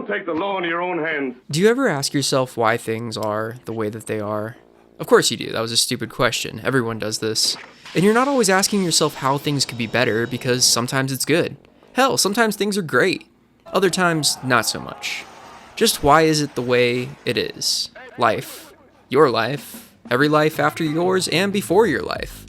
Don't take the law into your own hands. Do you ever ask yourself why things are the way that they are? Of course you do. That was a stupid question. Everyone does this. And you're not always asking yourself how things could be better because sometimes it's good. Hell, sometimes things are great. Other times, not so much. Just why is it the way it is? Life. Your life. Every life after yours and before your life.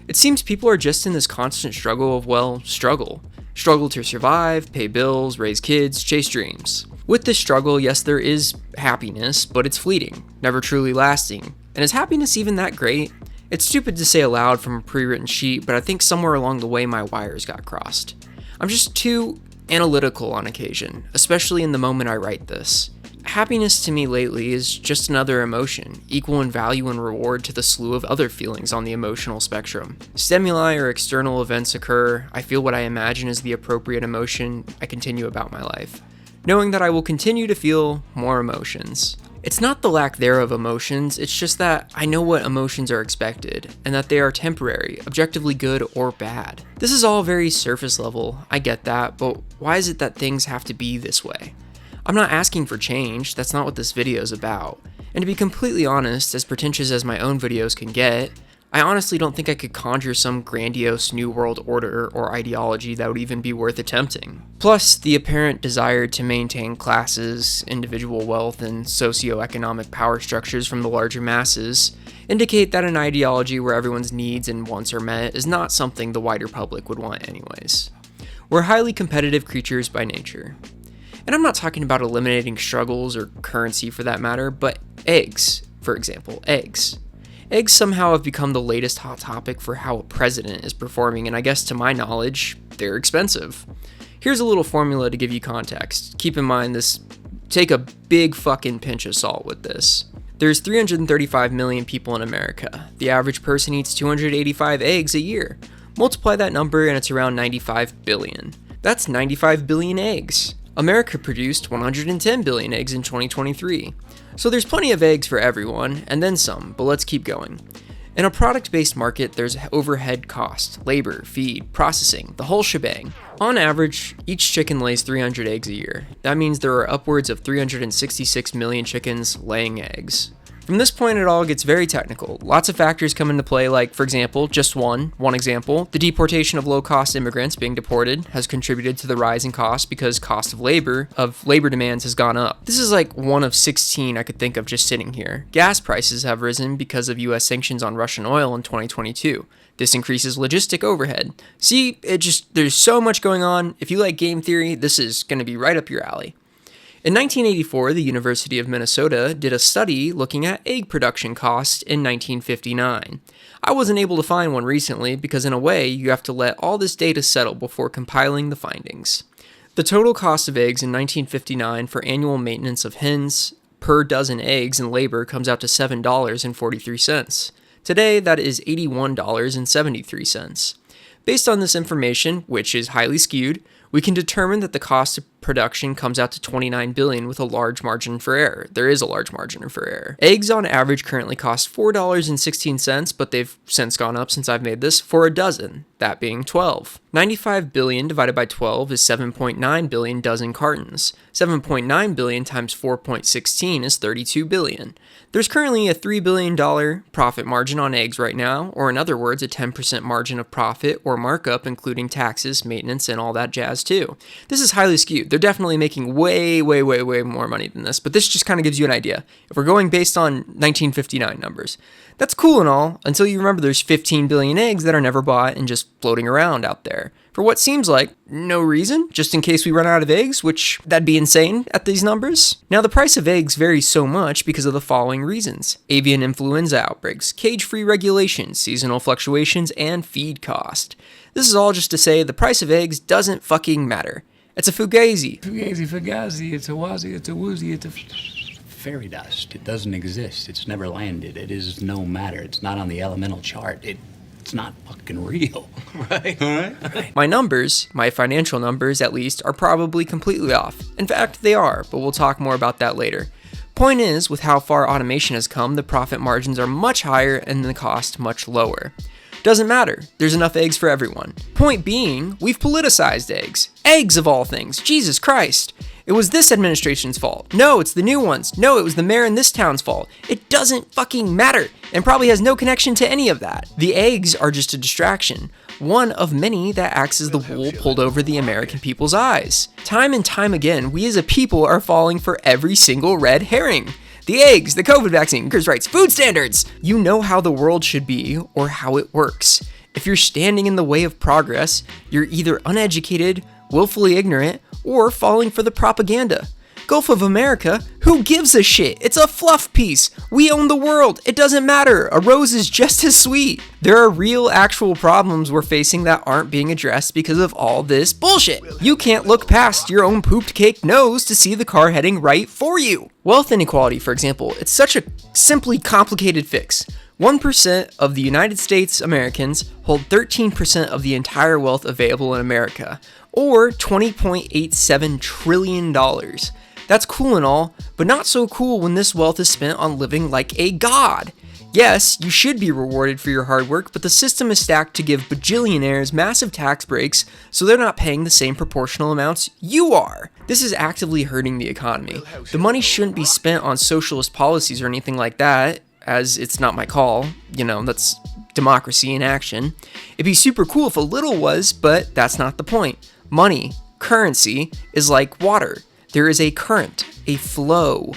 It seems people are just in this constant struggle of, well, struggle. Struggle to survive, pay bills, raise kids, chase dreams. With this struggle, yes, there is happiness, but it's fleeting, never truly lasting. And is happiness even that great? It's stupid to say aloud from a pre-written sheet, but I think somewhere along the way my wires got crossed. I'm just too analytical on occasion, especially in the moment I write this. Happiness to me lately is just another emotion, equal in value and reward to the slew of other feelings on the emotional spectrum. Stimuli or external events occur, I feel what I imagine is the appropriate emotion, I continue about my life, knowing that I will continue to feel more emotions. It's not the lack thereof emotions, it's just that I know what emotions are expected, and that they are temporary, objectively good or bad. This is all very surface level, I get that, but why is it that things have to be this way? I'm not asking for change, that's not what this video is about. And to be completely honest, as pretentious as my own videos can get, I honestly don't think I could conjure some grandiose new world order or ideology that would even be worth attempting. Plus, the apparent desire to maintain classes, individual wealth, and socioeconomic power structures from the larger masses indicate that an ideology where everyone's needs and wants are met is not something the wider public would want anyways. We're highly competitive creatures by nature. And I'm not talking about eliminating struggles or currency for that matter, but eggs, for example, eggs. Eggs somehow have become the latest hot topic for how a president is performing, and I guess to my knowledge, they're expensive. Here's a little formula to give you context. Keep in mind this, take a big fucking pinch of salt with this. There's 335 million people in America. The average person eats 285 eggs a year. Multiply that number and it's around 95 billion. That's 95 billion eggs. America produced 110 billion eggs in 2023. So there's plenty of eggs for everyone, and then some, but let's keep going. In a product-based market, there's overhead cost, labor, feed, processing, the whole shebang. On average, each chicken lays 300 eggs a year. That means there are upwards of 366 million chickens laying eggs. From this point, it all gets very technical. Lots of factors come into play, like, for example, just one example, the deportation of low-cost immigrants being deported has contributed to the rise in cost because cost of labor demands has gone up. This is like one of 16 I could think of just sitting here. Gas prices have risen because of US sanctions on Russian oil in 2022. This increases logistic overhead. See, there's so much going on. If you like game theory, this is going to be right up your alley. In 1984, the University of Minnesota did a study looking at egg production costs in 1959. I wasn't able to find one recently because in a way, you have to let all this data settle before compiling the findings. The total cost of eggs in 1959 for annual maintenance of hens per dozen eggs and labor comes out to $7.43. Today, that is $81.73. Based on this information, which is highly skewed, we can determine that the cost of production comes out to $29 billion with a large margin for error. There is a large margin for error. Eggs on average currently cost $4.16, but they've since gone up since I've made this, for a dozen, that being 12. 95 billion divided by 12 is 7.9 billion dozen cartons. 7.9 billion times 4.16 is 32 billion. There's currently a $3 billion profit margin on eggs right now, or in other words, a 10% margin of profit or markup, including taxes, maintenance, and all that jazz too. This is highly skewed. They're definitely making way more money than this, but this just kind of gives you an idea. If we're going based on 1959 numbers, that's cool and all, until you remember there's 15 billion eggs that are never bought and just floating around out there. For what seems like no reason, just in case we run out of eggs, which that'd be insane at these numbers. Now the price of eggs varies so much because of the following reasons: avian influenza outbreaks, cage-free regulations, seasonal fluctuations, and feed cost. This is all just to say the price of eggs doesn't fucking matter. It's a fugazi. Fugazi, it's a wazi, it's a woozy, it's a fairy dust. It doesn't exist. It's never landed. It is no matter. It's not on the elemental chart. It's not fucking real. Right? All right? My numbers, my financial numbers at least, are probably completely off. In fact, they are, but we'll talk more about that later. Point is, with how far automation has come, the profit margins are much higher and the cost much lower. Doesn't matter, there's enough eggs for everyone. Point being, we've politicized eggs. Eggs of all things, Jesus Christ. It was this administration's fault. No, it's the new one's. No, it was the mayor in this town's fault. It doesn't fucking matter, and probably has no connection to any of that. The eggs are just a distraction, one of many that acts as the wool pulled over the American people's eyes. Time and time again, we as a people are falling for every single red herring. The eggs, the COVID vaccine, workers' rights, food standards. You know how the world should be or how it works. If you're standing in the way of progress, you're either uneducated, willfully ignorant, or falling for the propaganda. Gulf of America, who gives a shit? It's a fluff piece. We own the world. It doesn't matter. A rose is just as sweet. There are real, actual problems we're facing that aren't being addressed because of all this bullshit. You can't look past your own pooped cake nose to see the car heading right for you. Wealth inequality, for example, it's such a simply complicated fix. 1% of the United States Americans hold 13% of the entire wealth available in America, or $20.87 trillion. That's cool and all, but not so cool when this wealth is spent on living like a god. Yes, you should be rewarded for your hard work, but the system is stacked to give bajillionaires massive tax breaks so they're not paying the same proportional amounts you are. This is actively hurting the economy. The money shouldn't be spent on socialist policies or anything like that, as it's not my call. That's democracy in action. It'd be super cool if a little was, but that's not the point. Money, currency, is like water. There is a current, a flow.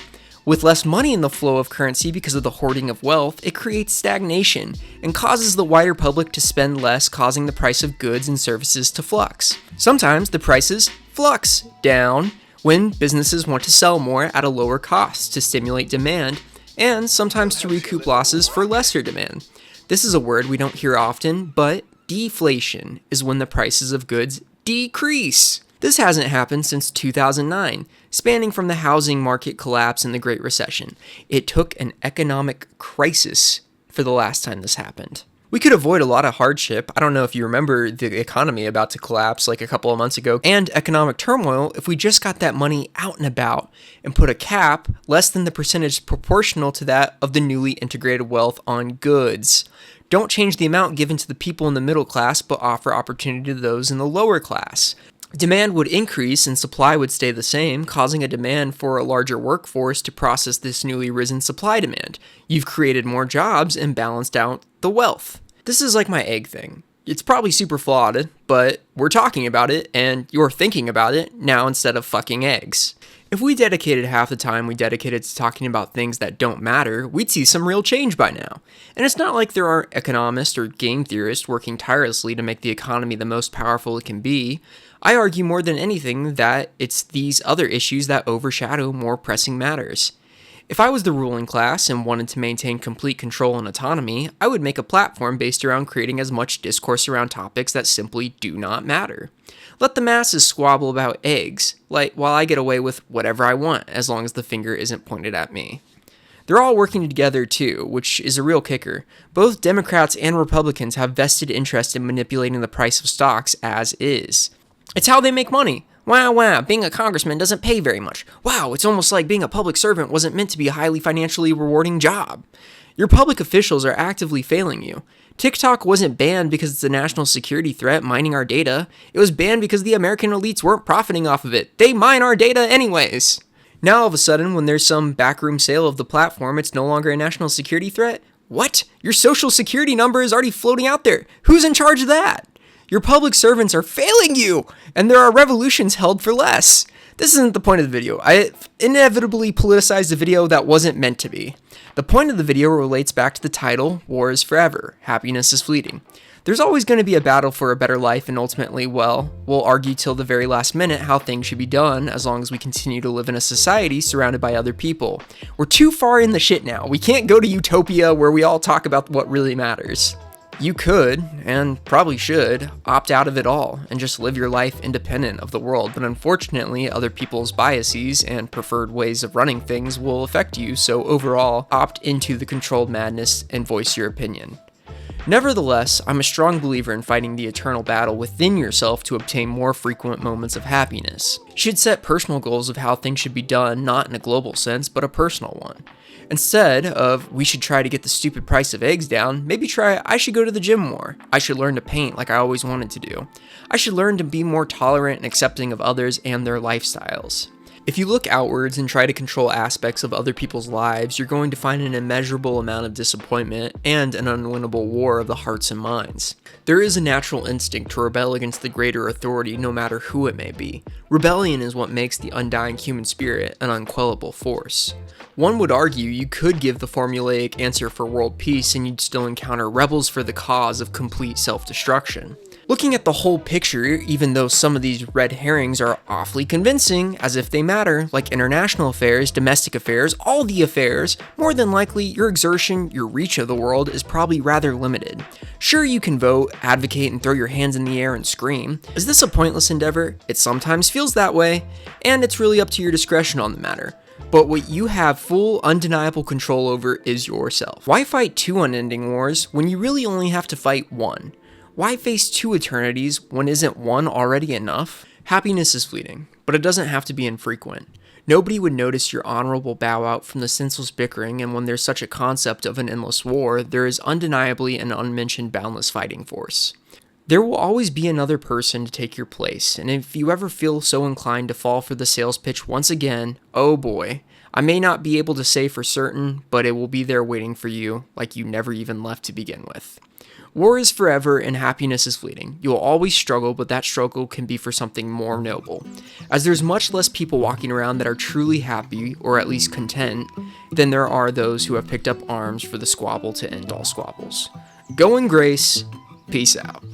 With less money in the flow of currency because of the hoarding of wealth, it creates stagnation and causes the wider public to spend less, causing the price of goods and services to flux. Sometimes the prices flux down when businesses want to sell more at a lower cost to stimulate demand, and sometimes to recoup losses for lesser demand. This is a word we don't hear often, but deflation is when the prices of goods decrease. This hasn't happened since 2009, spanning from the housing market collapse and the Great Recession. It took an economic crisis for the last time this happened. We could avoid a lot of hardship. I don't know if you remember the economy about to collapse like a couple of months ago, and economic turmoil if we just got that money out and about and put a cap less than the percentage proportional to that of the newly integrated wealth on goods. Don't change the amount given to the people in the middle class, but offer opportunity to those in the lower class. Demand would increase and supply would stay the same, causing a demand for a larger workforce to process this newly risen supply demand. You've created more jobs and balanced out the wealth. This is like my egg thing. It's probably super flawed, but we're talking about it and you're thinking about it now instead of fucking eggs. If we dedicated half the time we dedicated to talking about things that don't matter, we'd see some real change by now. And it's not like there aren't economists or game theorists working tirelessly to make the economy the most powerful it can be. I argue more than anything that it's these other issues that overshadow more pressing matters. If I was the ruling class and wanted to maintain complete control and autonomy, I would make a platform based around creating as much discourse around topics that simply do not matter. Let the masses squabble about eggs, while I get away with whatever I want, as long as the finger isn't pointed at me. They're all working together too, which is a real kicker. Both Democrats and Republicans have vested interest in manipulating the price of stocks as is. It's how they make money. Wow, being a congressman doesn't pay very much. Wow, it's almost like being a public servant wasn't meant to be a highly financially rewarding job. Your public officials are actively failing you. TikTok wasn't banned because it's a national security threat mining our data. It was banned because the American elites weren't profiting off of it. They mine our data anyways. Now all of a sudden, when there's some backroom sale of the platform, it's no longer a national security threat? What? Your social security number is already floating out there. Who's in charge of that? Your public servants are failing you, and there are revolutions held for less. This isn't the point of the video. I inevitably politicized a video that wasn't meant to be. The point of the video relates back to the title, War is Forever, Happiness is Fleeting. There's always going to be a battle for a better life, and ultimately, we'll argue till the very last minute how things should be done as long as we continue to live in a society surrounded by other people. We're too far in the shit now. We can't go to utopia where we all talk about what really matters. You could, and probably should, opt out of it all and just live your life independent of the world, but unfortunately, other people's biases and preferred ways of running things will affect you, so overall, opt into the controlled madness and voice your opinion. Nevertheless, I'm a strong believer in fighting the eternal battle within yourself to obtain more frequent moments of happiness. You should set personal goals of how things should be done, not in a global sense, but a personal one. Instead of, we should try to get the stupid price of eggs down, maybe try, I should go to the gym more. I should learn to paint like I always wanted to do. I should learn to be more tolerant and accepting of others and their lifestyles. If you look outwards and try to control aspects of other people's lives, you're going to find an immeasurable amount of disappointment and an unwinnable war of the hearts and minds. There is a natural instinct to rebel against the greater authority, no matter who it may be. Rebellion is what makes the undying human spirit an unquellable force. One would argue you could give the formulaic answer for world peace and you'd still encounter rebels for the cause of complete self-destruction. Looking at the whole picture, even though some of these red herrings are awfully convincing, as if they matter, like international affairs, domestic affairs, all the affairs, more than likely your exertion, your reach of the world is probably rather limited. Sure, you can vote, advocate, and throw your hands in the air and scream. Is this a pointless endeavor? It sometimes feels that way, and it's really up to your discretion on the matter. But what you have full, undeniable control over is yourself. Why fight two unending wars when you really only have to fight one? Why face two eternities when isn't one already enough? Happiness is fleeting, but it doesn't have to be infrequent. Nobody would notice your honorable bow out from the senseless bickering, and when there's such a concept of an endless war, there is undeniably an unmentioned boundless fighting force. There will always be another person to take your place, and if you ever feel so inclined to fall for the sales pitch once again, oh boy, I may not be able to say for certain, but it will be there waiting for you like you never even left to begin with. War is forever and happiness is fleeting. You will always struggle, but that struggle can be for something more noble. As there's much less people walking around that are truly happy, or at least content, than there are those who have picked up arms for the squabble to end all squabbles. Go in grace. Peace out.